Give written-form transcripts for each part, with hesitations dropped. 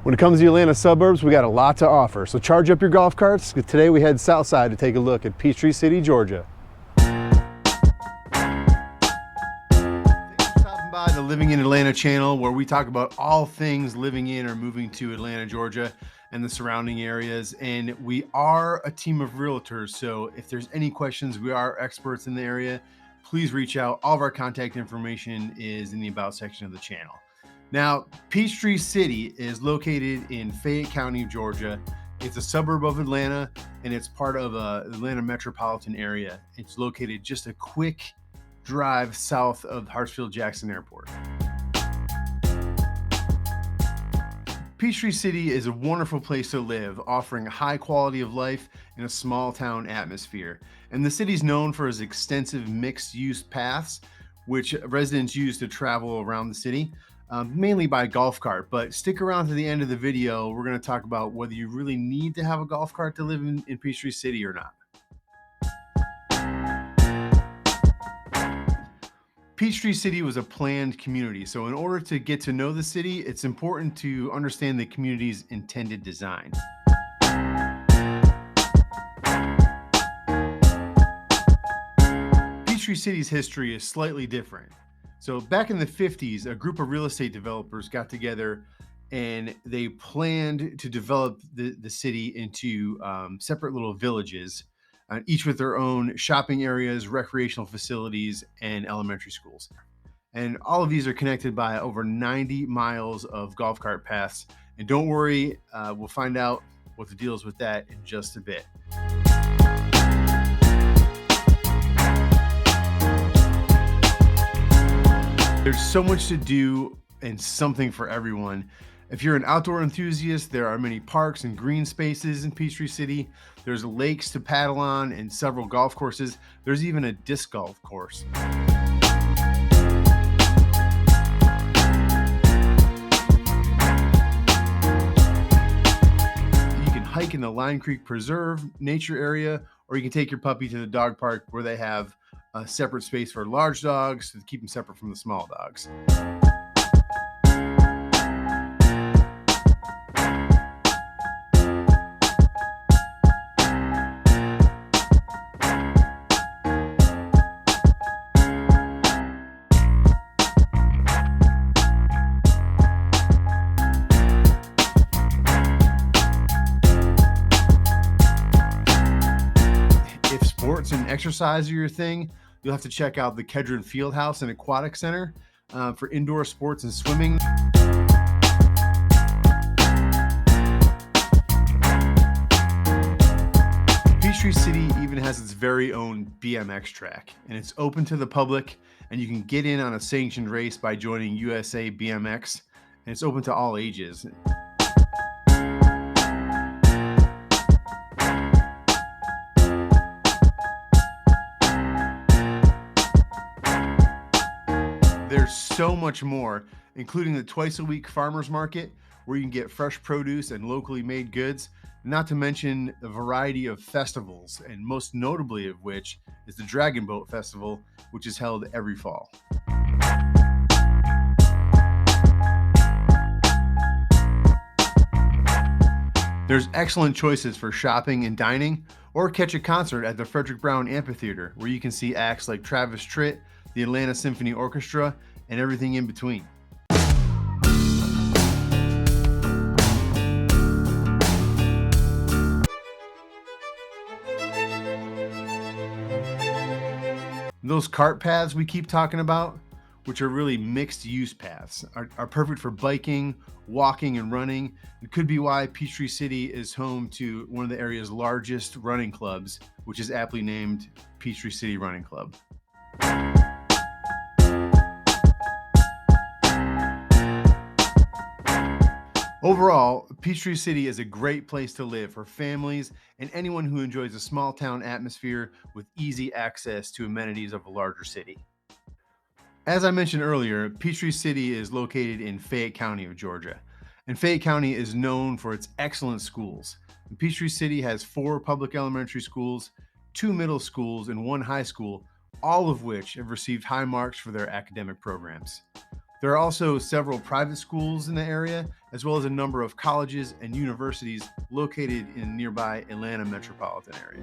When it comes to the Atlanta suburbs, we got a lot to offer. So charge up your golf carts. Today we head south side to take a look at Peachtree City, Georgia. Thanks for stopping by the Living in Atlanta channel, where we talk about all things living in or moving to Atlanta, Georgia, and the surrounding areas. And we are a team of realtors, so if there's any questions, we are experts in the area. Please reach out. All of our contact information is in the About section of the channel. Now, Peachtree City is located in Fayette County of Georgia. It's a suburb of Atlanta, and it's part of the Atlanta metropolitan area. It's located just a quick drive south of Hartsfield-Jackson Airport. Peachtree City is a wonderful place to live, offering a high quality of life in a small town atmosphere. And the city's known for its extensive mixed-use paths, which residents use to travel around the city. Mainly by golf cart, but stick around to the end of the video. We're going to talk about whether you really need to have a golf cart to live in Peachtree City or not. Peachtree City was a planned community, so in order to get to know the city, it's important to understand the community's intended design. Peachtree City's history is slightly different. So back in the 50s, a group of real estate developers got together and they planned to develop the city into separate little villages, each with their own shopping areas, recreational facilities, and elementary schools. And all of these are connected by over 90 miles of golf cart paths. And don't worry, we'll find out what the deal is with that in just a bit. There's so much to do and something for everyone. If you're an outdoor enthusiast, there are many parks and green spaces in Peachtree City. There's lakes to paddle on and several golf courses. There's even a disc golf course. You can hike in the Line Creek Preserve nature area, or you can take your puppy to the dog park, where they have a separate space for large dogs to keep them separate from the small dogs. If sports and exercise are your thing, you'll have to check out the Kedron Fieldhouse and Aquatic Center for indoor sports and swimming. Peachtree City even has its very own BMX track, and it's open to the public, and you can get in on a sanctioned race by joining USA BMX, and it's open to all ages. There's so much more, including the twice-a-week farmers market, where you can get fresh produce and locally made goods, not to mention a variety of festivals, and most notably of which is the Dragon Boat Festival, which is held every fall. There's excellent choices for shopping and dining, or catch a concert at the Frederick Brown Amphitheater, where you can see acts like Travis Tritt, the Atlanta Symphony Orchestra, and everything in between. Those cart paths we keep talking about, which are really mixed use paths, are perfect for biking, walking, and running. It could be why Peachtree City is home to one of the area's largest running clubs, which is aptly named Peachtree City Running Club. Overall, Peachtree City is a great place to live for families and anyone who enjoys a small town atmosphere with easy access to amenities of a larger city. As I mentioned earlier, Peachtree City is located in Fayette County of Georgia, and Fayette County is known for its excellent schools. Peachtree City has 4 public elementary schools, 2 middle schools, and 1 high school, all of which have received high marks for their academic programs. There are also several private schools in the area, as well as a number of colleges and universities located in nearby Atlanta metropolitan area.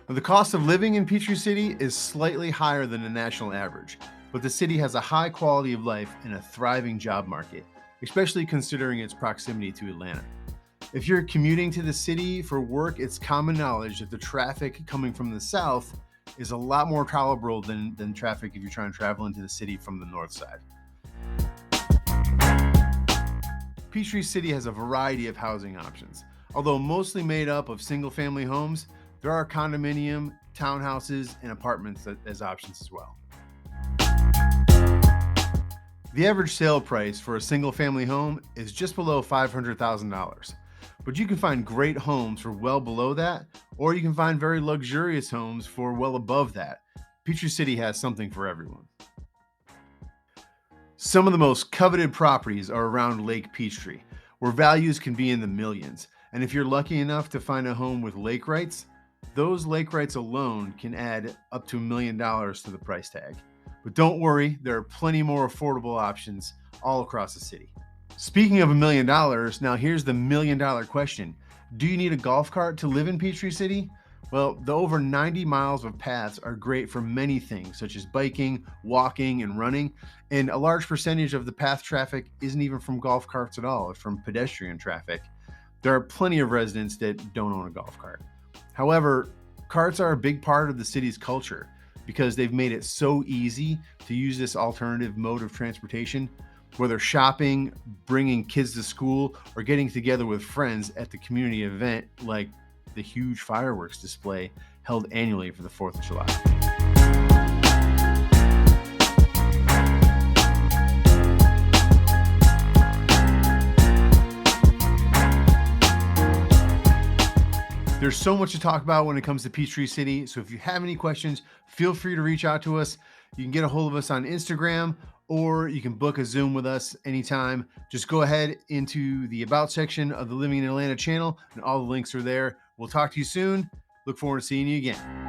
The cost of living in Peachtree City is slightly higher than the national average, but the city has a high quality of life and a thriving job market, especially considering its proximity to Atlanta. If you're commuting to the city for work, it's common knowledge that the traffic coming from the south is a lot more tolerable than traffic if you're trying to travel into the city from the north side. Peachtree City has a variety of housing options. Although mostly made up of single-family homes, there are condominium, townhouses, and apartments as options as well. The average sale price for a single-family home is just below $500,000, but you can find great homes for well below that, or you can find very luxurious homes for well above that. Peachtree City has something for everyone. Some of the most coveted properties are around Lake Peachtree, where values can be in the millions. And if you're lucky enough to find a home with lake rights, those lake rights alone can add up to $1 million to the price tag. But don't worry, there are plenty more affordable options all across the city. Speaking of $1 million, now here's the $1 million question. Do you need a golf cart to live in Peachtree City? Well, the over 90 miles of paths are great for many things, such as biking, walking, and running. And a large percentage of the path traffic isn't even from golf carts at all, it's from pedestrian traffic. There are plenty of residents that don't own a golf cart. However, carts are a big part of the city's culture because they've made it so easy to use this alternative mode of transportation, whether shopping, bringing kids to school, or getting together with friends at the community event like the huge fireworks display held annually for the 4th of July. There's so much to talk about when it comes to Peachtree City, so if you have any questions, feel free to reach out to us. You can get a hold of us on Instagram, or you can book a Zoom with us anytime. Just go ahead into the About section of the Living in Atlanta channel, and all the links are there. We'll talk to you soon. Look forward to seeing you again.